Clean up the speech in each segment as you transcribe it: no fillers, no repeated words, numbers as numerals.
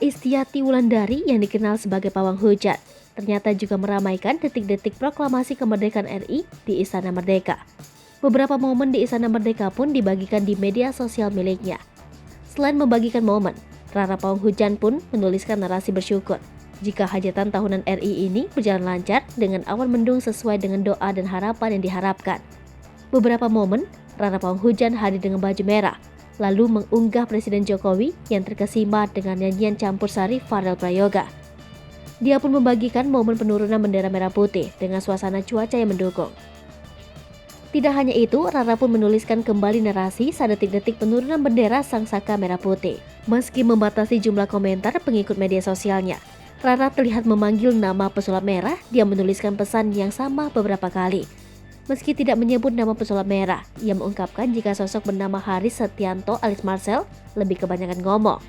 Istiati Wulandari yang dikenal sebagai pawang hujan ternyata juga meramaikan detik-detik proklamasi kemerdekaan RI di Istana Merdeka. Beberapa momen di Istana Merdeka pun dibagikan di media sosial miliknya. Selain membagikan momen, Rara Pawang Hujan pun menuliskan narasi bersyukur jika hajatan tahunan RI ini berjalan lancar dengan awan mendung sesuai dengan doa dan harapan yang diharapkan. Beberapa momen, Rara Pawang Hujan hadir dengan baju merah, lalu mengunggah Presiden Jokowi yang terkesima dengan nyanyian campur sari Farel Prayoga. Dia pun membagikan momen penurunan bendera merah putih dengan suasana cuaca yang mendukung. Tidak hanya itu, Rara pun menuliskan kembali narasi saat detik-detik penurunan bendera Sang Saka Merah Putih. Meski membatasi jumlah komentar pengikut media sosialnya, Rara terlihat memanggil nama pesulap merah. Dia menuliskan pesan yang sama beberapa kali. Meski tidak menyebut nama pesulap merah, ia mengungkapkan jika sosok bernama Haris Setianto alias Marcel lebih kebanyakan ngomong.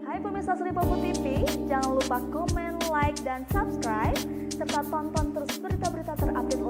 Hai pemirsa Selipopo TV, jangan lupa komen, like, dan subscribe, serta tonton terus berita-berita terupdate